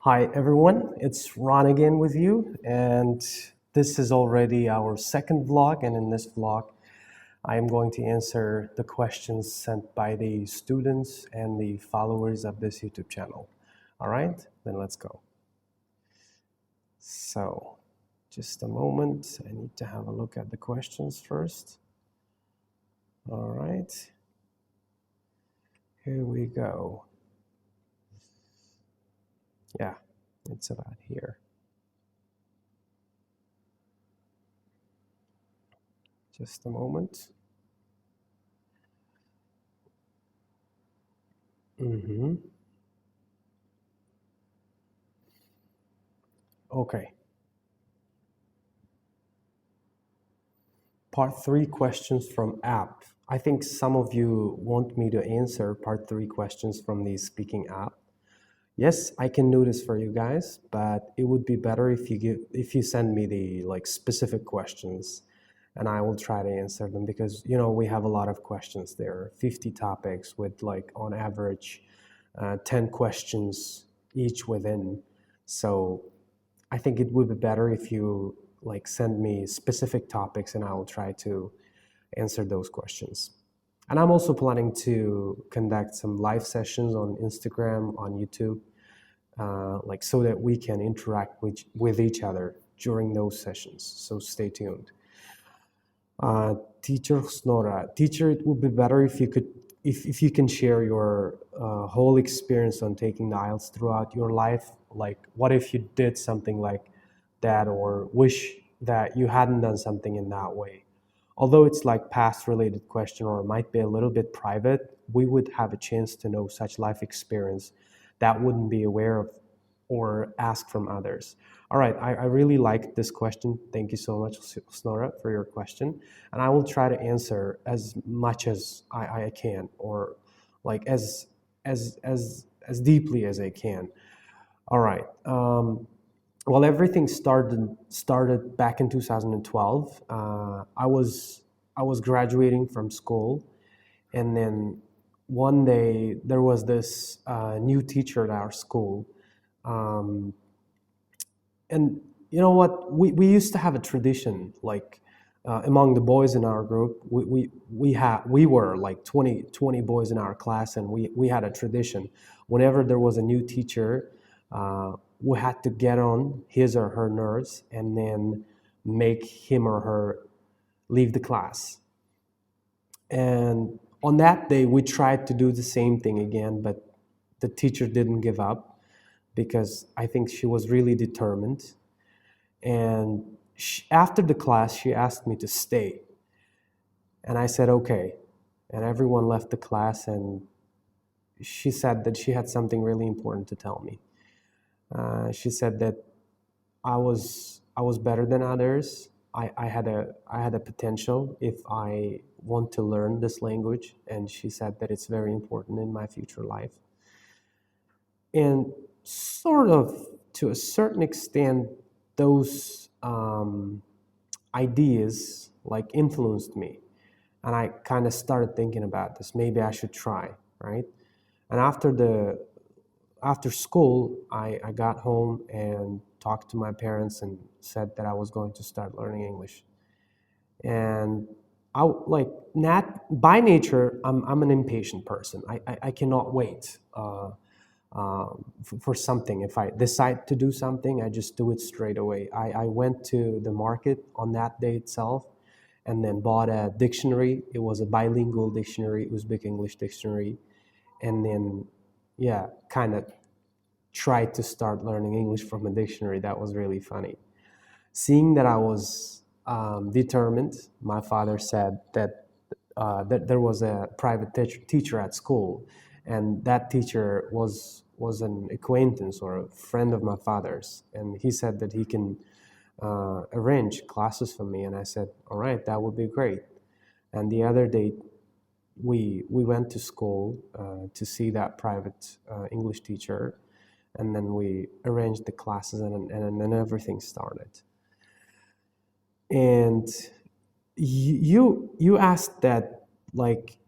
Hi, everyone. It's Ron again with you, and this is already our second vlog. And in this vlog, I am going to answer the questions sent by the students and the followers of this YouTube channel. All right, then let's go. So, just a moment. I need to have a look at the questions first. All right, here we go. Yeah, it's about here. Just a moment. Okay. Part three questions from app. I think some of you want me to answer part three questions from the speaking app. Yes, I can do this for you guys, but it would be better if you send me the specific questions and I will try to answer them because we have a lot of questions there, 50 topics with on average 10 questions each within. So I think it would be better if you send me specific topics and I will try to answer those questions. And I'm also planning to conduct some live sessions on Instagram, on YouTube, so that we can interact with each other during those sessions. So stay tuned. Teacher Snora, teacher, it would be better if you could, if you can share your whole experience on taking the IELTS throughout your life. Like, what if you did something like that, or wish that you hadn't done something in that way? Although it's like past related question or it might be a little bit private, we would have a chance to know such life experience that wouldn't be aware of or ask from others. All right, I really like this question. Thank you so much, Snora, for your question. And I will try to answer as much as I can, or like as deeply as I can. All right. Well, everything started back in 2012. I was graduating from school, and then one day there was this new teacher at our school. Um, and you know what? We used to have a tradition, among the boys in our group. We were like 20 boys in our class, and we had a tradition. Whenever there was a new teacher, we had to get on his or her nerves and then make him or her leave the class. And on that day, we tried to do the same thing again, but the teacher didn't give up because I think she was really determined. And after the class, she asked me to stay. And I said, okay. And everyone left the class, and she said that she had something really important to tell me. She said that I was better than others. I had a potential if I want to learn this language, and she said that it's very important in my future life. And sort of to a certain extent, those ideas influenced me, and I kind of started thinking about this. Maybe I should try, right? And after school, I got home and talked to my parents and said that I was going to start learning English. And I not by nature, I'm an impatient person. I cannot wait for something. If I decide to do something, I just do it straight away. I went to the market on that day itself and then bought a dictionary. It was a bilingual dictionary, Uzbek English dictionary. And then, yeah, kind of tried to start learning English from a dictionary. That was really funny. Seeing that I was determined, my father said that there was a private teacher at school, and that teacher was an acquaintance or a friend of my father's, and he said that he can arrange classes for me. And I said, all right, that would be great. And the other day, we went to school to see that private English teacher, and then we arranged the classes, and then everything started. And you asked that, like,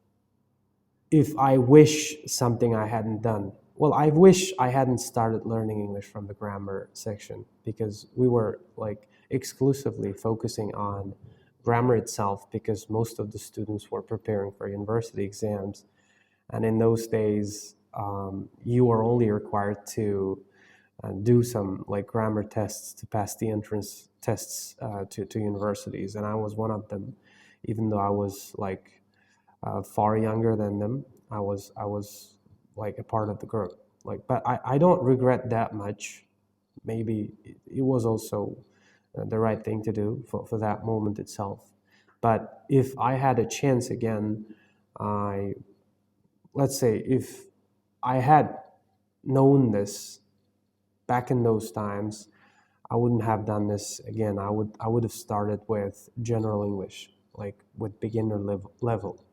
if I wish something I hadn't done. well, I wish I hadn't started learning English from the grammar section, because we were like exclusively focusing on grammar itself, because most of the students were preparing for university exams. And in those days, you were only required to do some like grammar tests to pass the entrance tests to universities. And I was one of them, even though I was like far younger than them. I was like a part of the group. Like, but I don't regret that much. Maybe it was also the right thing to do for that moment itself. But if I had a chance again, I let's say if I had known this back in those times, I wouldn't have done this again. I would have started with general English, like with beginner level,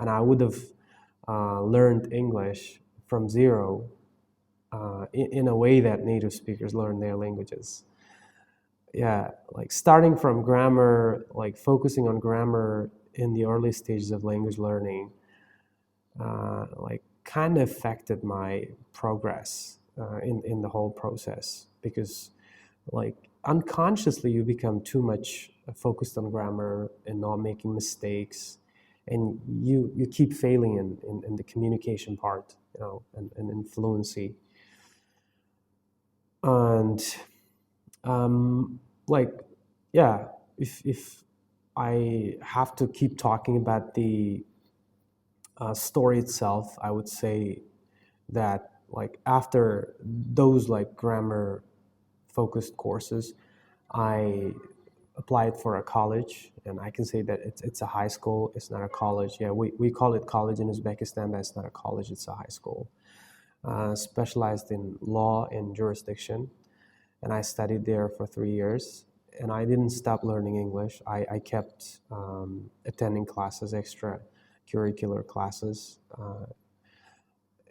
and I would have learned English from zero in a way that native speakers learn their languages. Yeah, like starting from grammar, like focusing on grammar in the early stages of language learning, like kind of affected my progress in the whole process, because like unconsciously you become too much focused on grammar and not making mistakes, and you keep failing in the communication part, and in fluency. And like, yeah, if I have to keep talking about the story itself, I would say that like after those like grammar focused courses, I applied for a college, and I can say that it's a high school. It's not a college. Yeah, we call it college in Uzbekistan, but it's not a college. It's a high school, specialized in law and jurisdiction. And I studied there for 3 years. And I didn't stop learning English. I kept attending classes, extra curricular classes,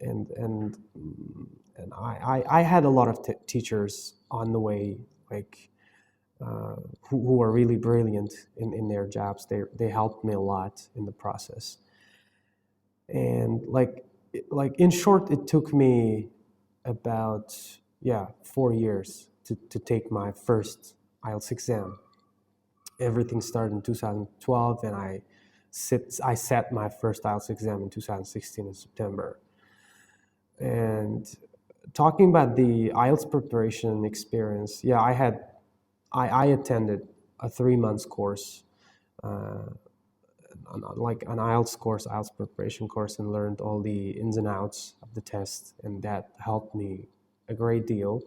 and I had a lot of teachers on the way, like who were really brilliant in their jobs. They helped me a lot in the process. And like in short, it took me about, yeah, 4 years to take my first IELTS exam. Everything started in 2012, and I sat my first IELTS exam in 2016 in September. And talking about the IELTS preparation experience, yeah, I attended a 3 months course, uh, like an IELTS course, IELTS preparation course, and learned all the ins and outs of the test, and that helped me a great deal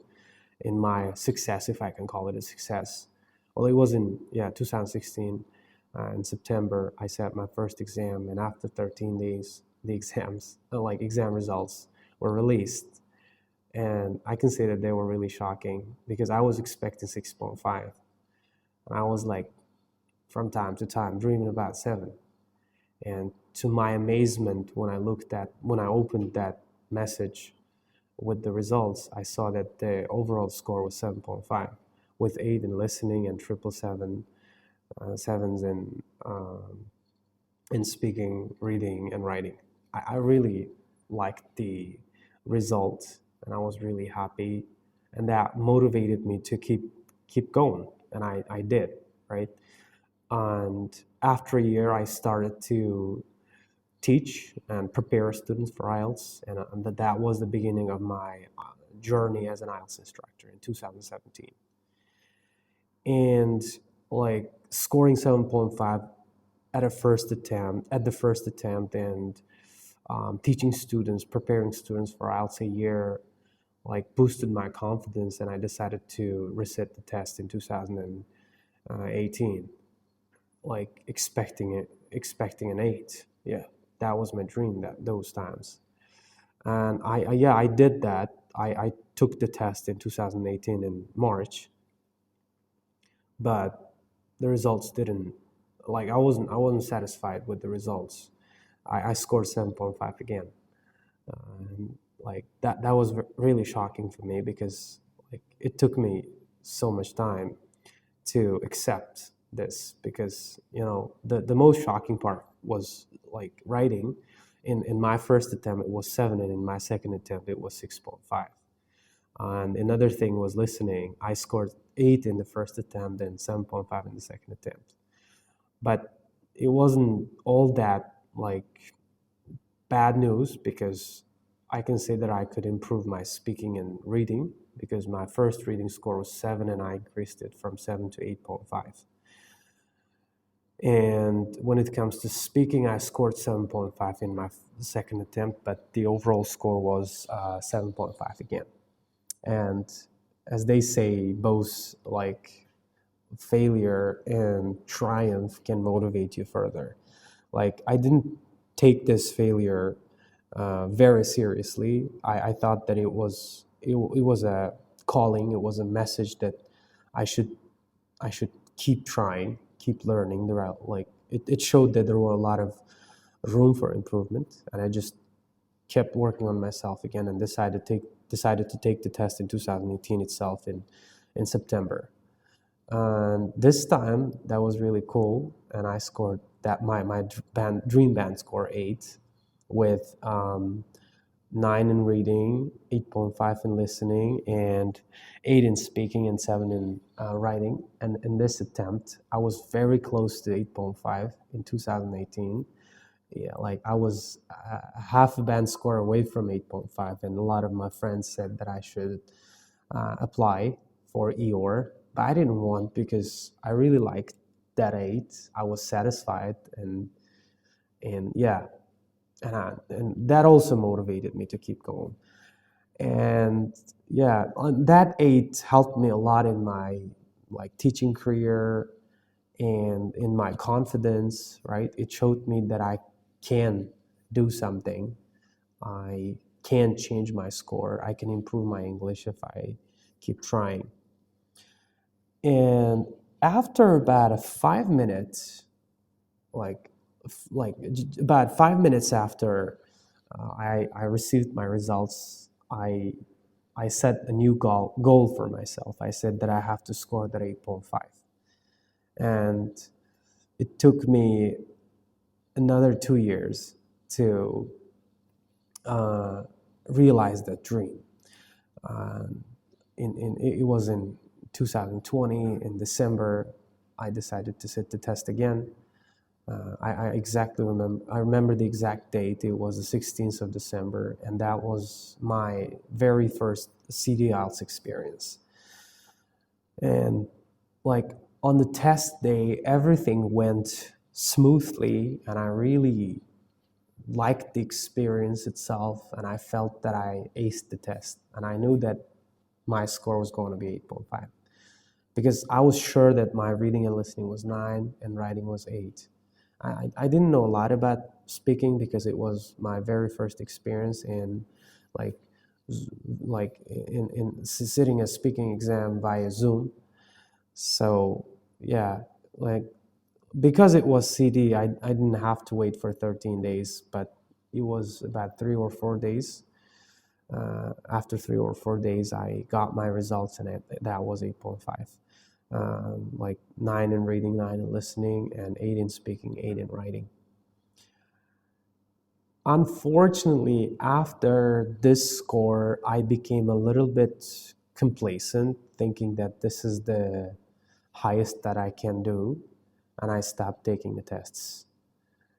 in my success, if I can call it a success. Well, it was in, yeah, 2016, in September. I sat my first exam, and after 13 days, the exams, like exam results, were released. And I can say that they were really shocking, because I was expecting 6.5. And I was like, from time to time, dreaming about 7. And to my amazement, when I opened that message with the results, I saw that the overall score was 7.5, with 8 in listening and triple sevens in speaking, reading, and writing. I really liked the result, and I was really happy, and that motivated me to keep going, and I did, right? And after a year, I started to teach and prepare students for IELTS, and that was the beginning of my journey as an IELTS instructor in 2017. And like scoring 7.5 at the first attempt, and teaching students, preparing students for IELTS a year, like boosted my confidence, and I decided to resit the test in 2018, like expecting an 8. Yeah, that was my dream those times. And yeah, I did that. I took the test in 2018 in March, but the results didn't, like I wasn't satisfied with the results. I scored 7.5 again. Like that was really shocking for me, because like it took me so much time to accept this, because the most shocking part was like writing, In my first attempt, it was 7, and in my second attempt, it was 6.5. And another thing was listening. I scored 8 in the first attempt and 7.5 in the second attempt. But it wasn't all that like bad news, because I can say that I could improve my speaking and reading, because my first reading score was 7 and I increased it from 7 to 8.5. And when it comes to speaking, I scored 7.5 in my second attempt, but the overall score was 7.5 again. And as they say, both like failure and triumph can motivate you further. Like, I didn't take this failure very seriously. I thought that it was a calling. It was a message that I should I should keep trying, keep learning. It showed that there were a lot of room for improvement, and I just kept working on myself again, and decided to take the test in 2018 itself, in September. And this time that was really cool, and I scored that my dream band score 8, with 9 in reading, 8.5 in listening, and 8 in speaking, and 7 in writing. And in this attempt, I was very close to 8.5 in 2018. Yeah, like I was half a band score away from 8.5, and a lot of my friends said that I should apply for EOR, but I didn't want, because I really liked that 8. I was satisfied, and yeah, and that also motivated me to keep going. And yeah, that 8 helped me a lot in my like teaching career and in my confidence, right? It showed me that I can do something. I can change my score. I can improve my English if I keep trying. And after about 5 minutes, like about 5 minutes after I received my results, I set a new goal for myself. I said that I have to score that 8.5. And it took me another 2 years to uh, realize that dream. Um, it was in 2020, in December, I decided to sit the test again. I exactly remember. I remember the exact date. It was the 16th of December, and that was my very first CD IELTS experience. And like on the test day, everything went smoothly, and I really liked the experience itself, and I felt that I aced the test, and I knew that my score was going to be 8.5, because I was sure that my reading and listening was 9 and writing was 8. I didn't know a lot about speaking, because it was my very first experience in like in sitting a speaking exam via Zoom. So yeah, like because it was CD, I didn't have to wait for 13 days, but it was about 3 or 4 days. After 3 or 4 days, I got my results, and that was 8.5. Like 9 in reading, 9 in listening, and 8 in speaking, 8 in writing. Unfortunately, after this score, I became a little bit complacent, thinking that this is the highest that I can do, and I stopped taking the tests.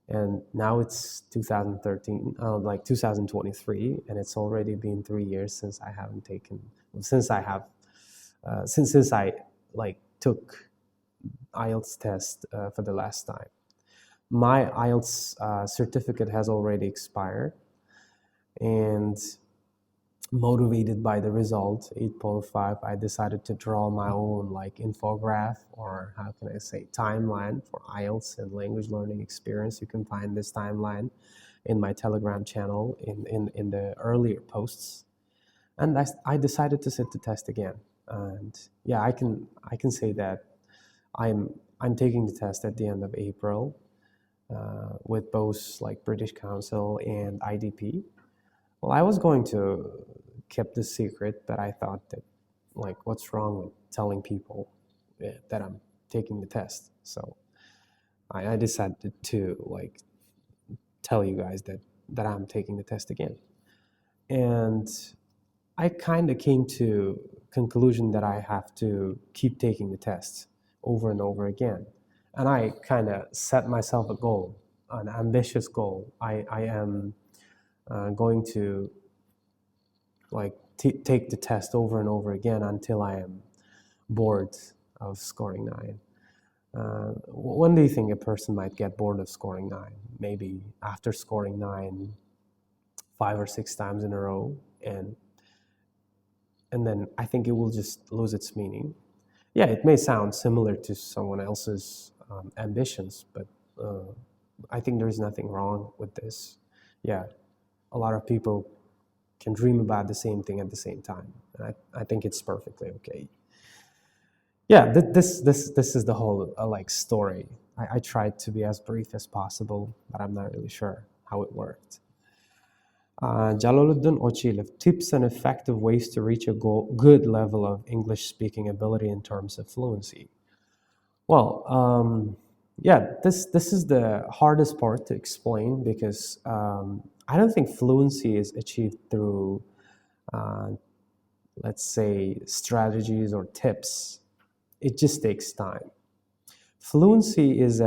And now it's 2013, like 2023, and it's already been 3 years since I haven't taken, since I have, since I like took IELTS test for the last time. My IELTS certificate has already expired, and motivated by the result 8.5, I decided to draw my own like infograph, or how can I say, timeline for IELTS and language learning experience. You can find this timeline in my Telegram channel in the earlier posts. And I decided to sit the test again. And yeah, I can say that I'm taking the test at the end of April with both like British Council and IDP. Well, I was going to keep this secret, but I thought that, like, what's wrong with telling people that I'm taking the test? So I decided to like tell you guys that that I'm taking the test again. And I kind of came to conclusion that I have to keep taking the tests over and over again. And I kind of set myself a goal, an ambitious goal. I am going to like take the test over and over again until I am bored of scoring 9. When do you think a person might get bored of scoring 9? Maybe after scoring 9 5 or 6 times in a row, and then I think it will just lose its meaning. Yeah, it may sound similar to someone else's ambitions, but I think there's nothing wrong with this. Yeah, a lot of people can dream about the same thing at the same time, and I think it's perfectly okay. Yeah, this is the whole like story. I tried to be as brief as possible, but I'm not really sure how it worked. Jalaluddin Ochilov, tips and effective ways to reach a good level of English speaking ability in terms of fluency. Well, yeah, this is the hardest part to explain because I don't think fluency is achieved through, uh, let's say, strategies or tips. It just takes time. Fluency is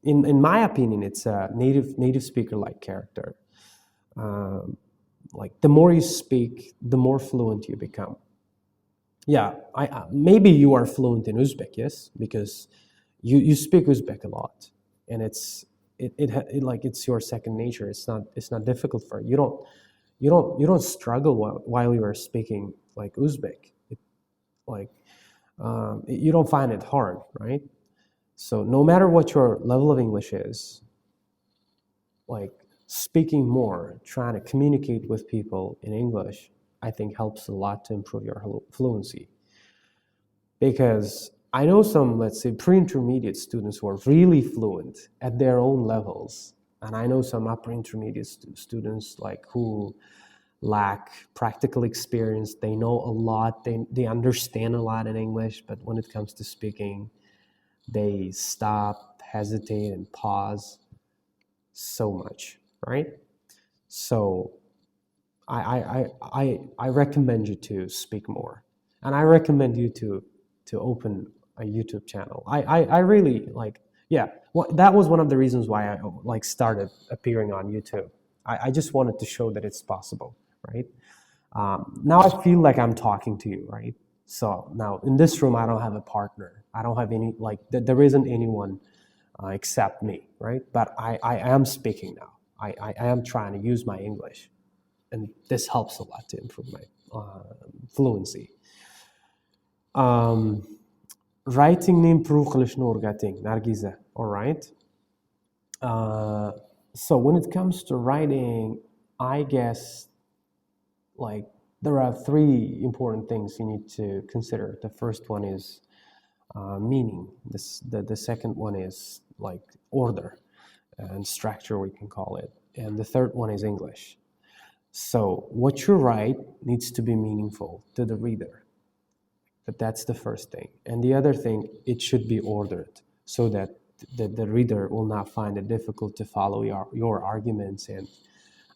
in my opinion, it's a native speaker like character. Like the more you speak, the more fluent you become. Yeah, maybe you are fluent in Uzbek, yes, because you speak Uzbek a lot, and it like it's your second nature. It's not difficult for you. You don't struggle while you are speaking like Uzbek. Like you don't find it hard, right? So no matter what your level of English is, like speaking more, trying to communicate with people in English, I think helps a lot to improve your fluency. Because I know some, let's say, pre-intermediate students who are really fluent at their own levels, and I know some upper intermediate students like who lack practical experience. They know a lot, they understand a lot in English, but when it comes to speaking, they stop, hesitate, and pause so much, right? So I recommend you to speak more, and I recommend you to open a YouTube channel. I really like, yeah. Well, that was one of the reasons why I like started appearing on YouTube. I just wanted to show that it's possible, right? Now I feel like I'm talking to you, right? So now in this room, I don't have a partner. I don't have any like there isn't anyone except me, right? But I am speaking now. I am trying to use my English, and this helps a lot to improve my fluency. Um, Writing-ni improve qilishni o'rgating, Nargiza. All right. So when it comes to writing, I guess like there are 3 important things you need to consider. The first one is meaning. The second one is like order and structure, we can call it. And the third one is English. So what you write needs to be meaningful to the reader. But that's the first thing. And the other thing, it should be ordered so that the reader will not find it difficult to follow your arguments and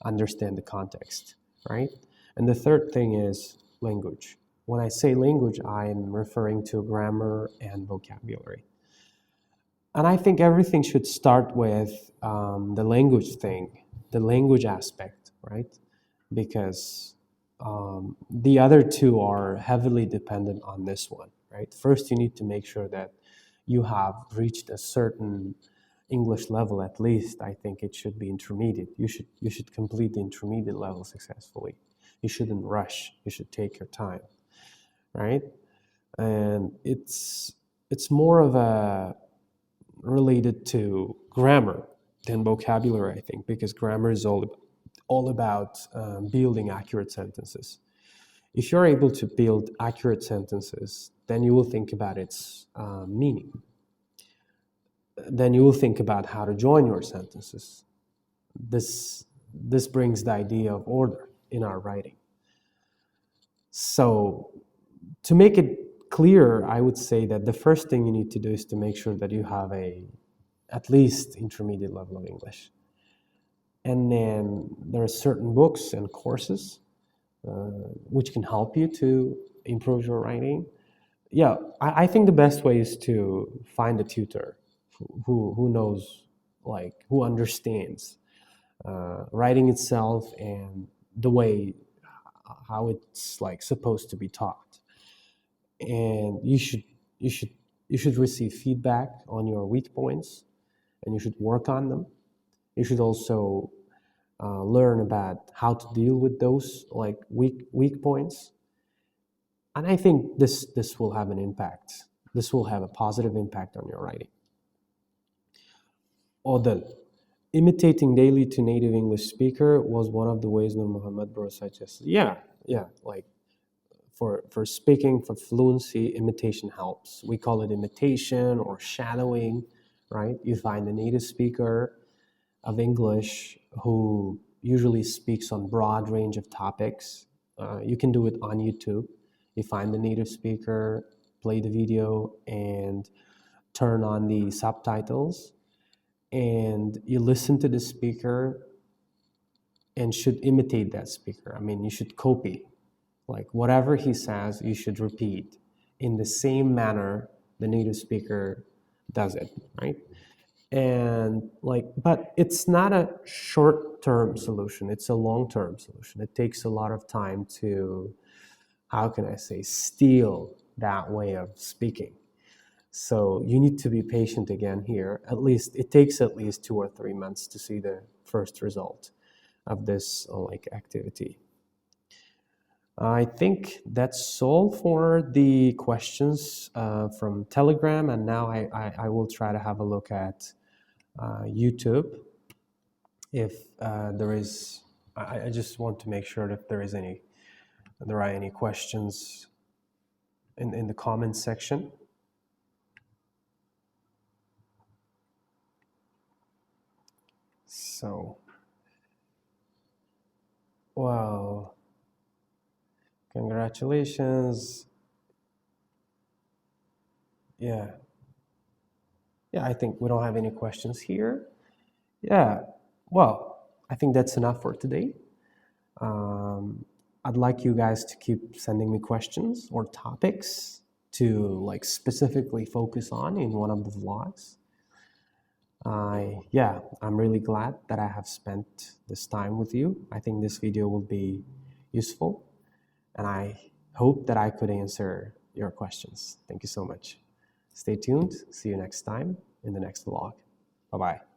understand the context, right? And the third thing is language. When I say language, I'm referring to grammar and vocabulary. And I think everything should start with the language thing, the language aspect, right? Because the other two are heavily dependent on this one, right? First, you need to make sure that you have reached a certain English level at least. I think it should be intermediate. You should complete the intermediate level successfully. You shouldn't rush. You should take your time, right? And it's more of a related to grammar than vocabulary, I think, because grammar is all about building accurate sentences. If you're able to build accurate sentences, then you will think about its meaning. Then you will think about how to join your sentences. This brings the idea of order in our writing. So to make it clear, I would say that the first thing you need to do is to make sure that you have at least intermediate level of English. And then there are certain books and courses which can help you to improve your writing. Yeah, I think the best way is to find a tutor who knows, like, who understands writing itself and the way how it's like supposed to be taught. And you should you should receive feedback on your weak points, and you should work on them. You should also learn about how to deal with those like weak points. And I think this will have an impact. This will have a positive impact on your writing. Odal, imitating daily to native English speaker was one of the ways Nur Muhammad bro suggested. Yeah, yeah, like for speaking, for fluency, imitation helps. We call it imitation or shadowing, right? You find a native speaker of English who usually speaks on broad range of topics. You can do it on YouTube. You find the native speaker, play the video, and turn on the subtitles, and you listen to the speaker and should imitate that speaker. I mean, you should copy. Like whatever he says, you should repeat in the same manner the native speaker does it, right? And like, but it's not a short-term solution, it's a long-term solution. It takes a lot of time to, how can I say, steal that way of speaking. So you need to be patient again here. At least it takes at least 2 or 3 months to see the first result of this like activity. I think that's all for the questions from Telegram, and now I will try to have a look at YouTube. If there is, I just want to make sure that if there are any questions in the comments section. So, well, congratulations. Yeah. Yeah, I think we don't have any questions here. Yeah. Well, I think that's enough for today. Um, I'd like you guys to keep sending me questions or topics to like specifically focus on in one of the vlogs. Yeah, I'm really glad that I have spent this time with you. I think this video will be useful, and I hope that I could answer your questions. Thank you so much. Stay tuned. See you next time in the next vlog. Bye-bye.